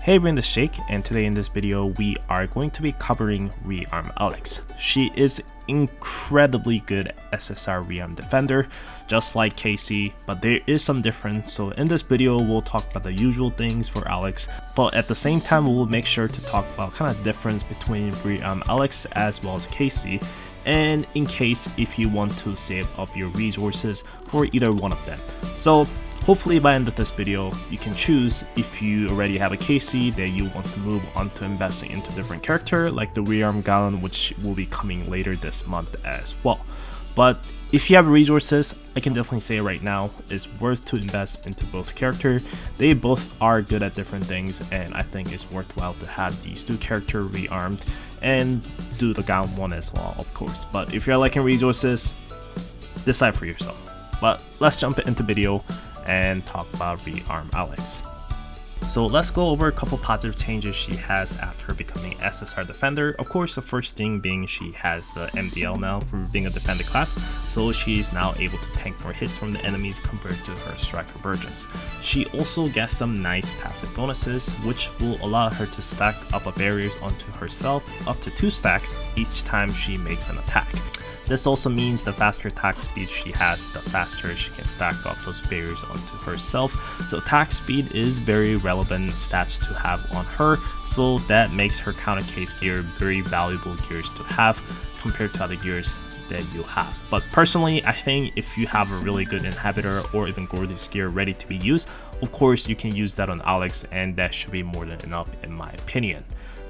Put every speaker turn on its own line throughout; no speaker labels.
Hey everyone, this is Jake, and today in this video we are going to be covering Rearm Alex. She is incredibly good SSR Rearm defender, just like Casey, but there is some difference. So in this video we'll talk about the usual things for Alex, but at the same time we'll make sure to talk about kind of difference between Rearm Alex as well as Casey, and in case if you want to save up your resources for either one of them. So hopefully by the end of this video, you can choose if you already have a Casey that you want to move on to investing into different character like the Rearm Gallon, which will be coming later this month as well. But if you have resources, I can definitely say right now it's worth to invest into both character. They both are good at different things, and I think it's worthwhile to have these two characters rearmed and do the Gallon one as well, of course. But if you're liking resources, decide for yourself. But let's jump into video and talk about Rearm Alex. So let's go over a couple positive changes she has after becoming SSR defender. Of course, the first thing being she has the MDL now for being a defender class, so she's now able to tank more hits from the enemies compared to her striker versions. She also gets some nice passive bonuses, which will allow her to stack up barriers onto herself up to 2 stacks each time she makes an attack. This also means the faster attack speed she has, the faster she can stack up those barriers onto herself. So attack speed is very relevant stats to have on her, so that makes her counter case gear very valuable gears to have compared to other gears that you have. But personally, I think if you have a really good inhibitor or even Gordy's gear ready to be used, of course you can use that on Alex, and that should be more than enough in my opinion.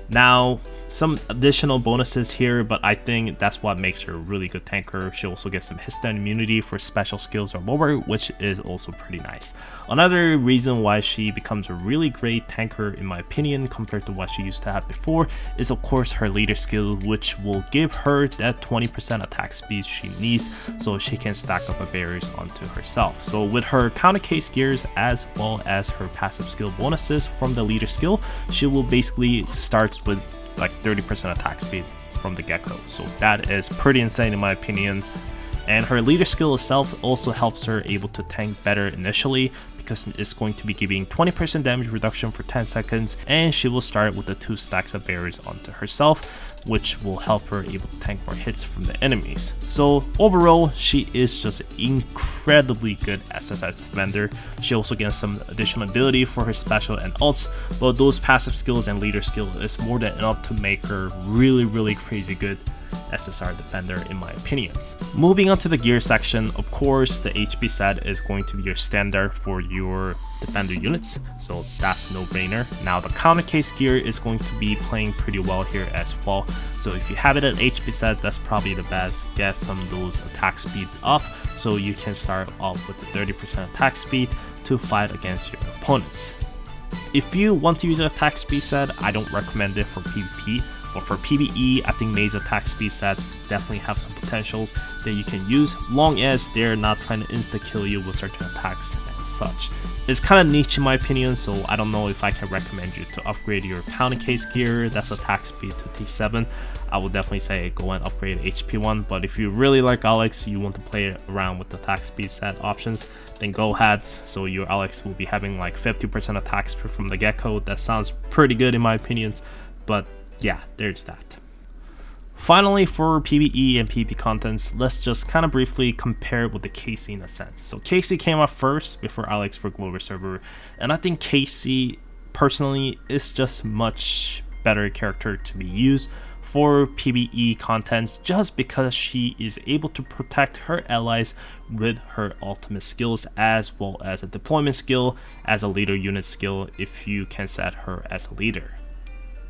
Now, some additional bonuses here, but I think that's what makes her a really good tanker. She also gets some hit-stun immunity for special skills or lower, which is also pretty nice. Another reason why she becomes a really great tanker in my opinion compared to what she used to have before is of course her leader skill, which will give her that 20% attack speed she needs so she can stack up barriers onto herself. So with her counter case gears as well as her passive skill bonuses from the leader skill, she will basically start with like 30% attack speed from the get-go. So that is pretty insane in my opinion. And her leader skill itself also helps her able to tank better initially, because it's going to be giving 20% damage reduction for 10 seconds, and she will start with the 2 stacks of barriers onto herself, which will help her able to tank more hits from the enemies. So overall, she is just incredibly good SSR defender. She also gets some additional ability for her special and ults, but those passive skills and leader skill is more than enough to make her really crazy good SSR defender in my opinions. Moving on to the gear section, of course the HP set is going to be your standard for your defender units, so that's no brainer. Now the counter case gear is going to be playing pretty well here as well, so if you have it at HP set, that's probably the best. Get some of those attack speed up so you can start off with the 30% attack speed to fight against your opponents. If you want to use an attack speed set, I don't recommend it for PvP. But for PvE, I think May's attack speed set definitely have some potentials that you can use, long as they're not trying to insta-kill you with certain attacks and such. It's kind of niche in my opinion, so I don't know if I can recommend you to upgrade your counter case gear that's attack speed to T7. I would definitely say go and upgrade HP one, but if you really like Alex, you want to play around with the attack speed set options, then go ahead. So your Alex will be having like 50% attack speed from the get-go. That sounds pretty good in my opinions, but yeah, there's that. Finally, for PvE and PvP contents, let's just kind of briefly compare with the Casey in a sense. So Casey came up first before Alex for global server, and I think Casey personally is just much better character to be used for PvE contents, just because she is able to protect her allies with her ultimate skills as well as a deployment skill as a leader unit skill if you can set her as a leader.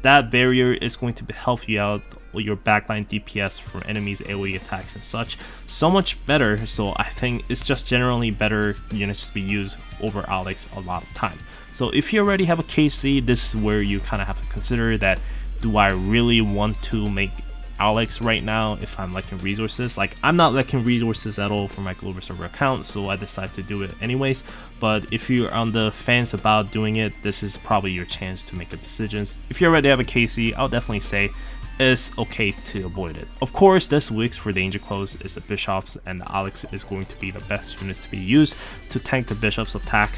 That barrier is going to help you out with your backline DPS for enemies, AoE attacks and such so much better. So I think it's just generally better units to be used over Alex a lot of time. So if you already have a Casey, this is where you kind of have to consider that, do I really want to make Alex right now if I'm lacking resources? Like, I'm not lacking resources at all for my global server account, so I decided to do it anyways. But if you're on the fence about doing it, this is probably your chance to make a decision. If you already have a Casey, I'll definitely say it's okay to avoid it. Of course, this week's for danger close is the bishops, and the Alex is going to be the best units to be used to tank the bishop's attack.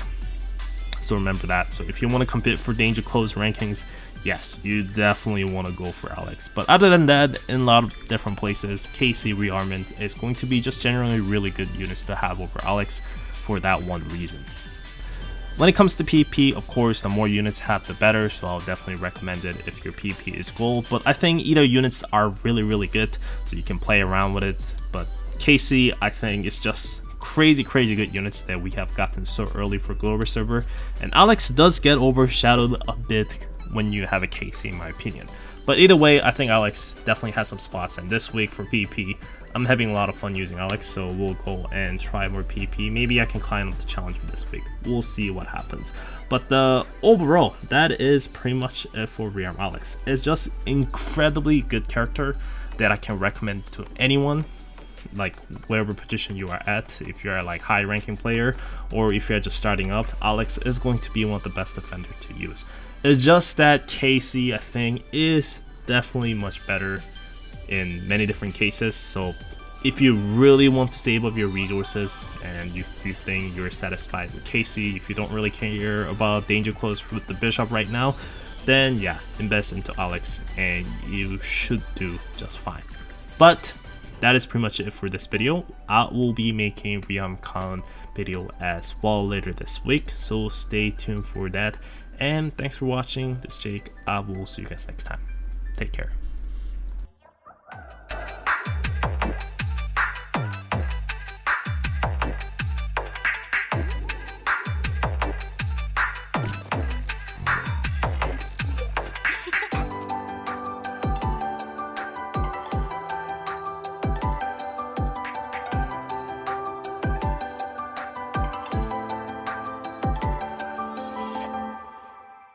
So remember that. So if you want to compete for danger close rankings, yes, you definitely want to go for Alex. But other than that, in a lot of different places, KC Rearmament is going to be just generally really good units to have over Alex for that one reason. When it comes to PvP, of course, the more units have, the better, so I'll definitely recommend it if your PvP is gold. But I think either units are really good, so you can play around with it. But KC, I think, is just crazy good units that we have gotten so early for global server. And Alex does get overshadowed a bit when you have a KC, in my opinion. But either way, I think Alex definitely has some spots, and this week for PvP, I'm having a lot of fun using Alex, so we'll go and try more PvP. Maybe I can climb up the challenge this week. We'll see what happens. But overall, that is pretty much it for Rearm Alex. It's just incredibly good character that I can recommend to anyone, like wherever position you are at. If you're like high ranking player or if you're just starting up, Alex is going to be one of the best defenders to use. It's just that KC, I think, is definitely much better in many different cases. So if you really want to save up your resources and if you think you're satisfied with KC, if you don't really care about danger close with the bishop right now, then yeah, invest into Alex and you should do just fine. But that is pretty much it for this video. I will be making Rearmcon video as well later this week, so stay tuned for that. And thanks for watching. This is Jake. I will see you guys next time. Take care.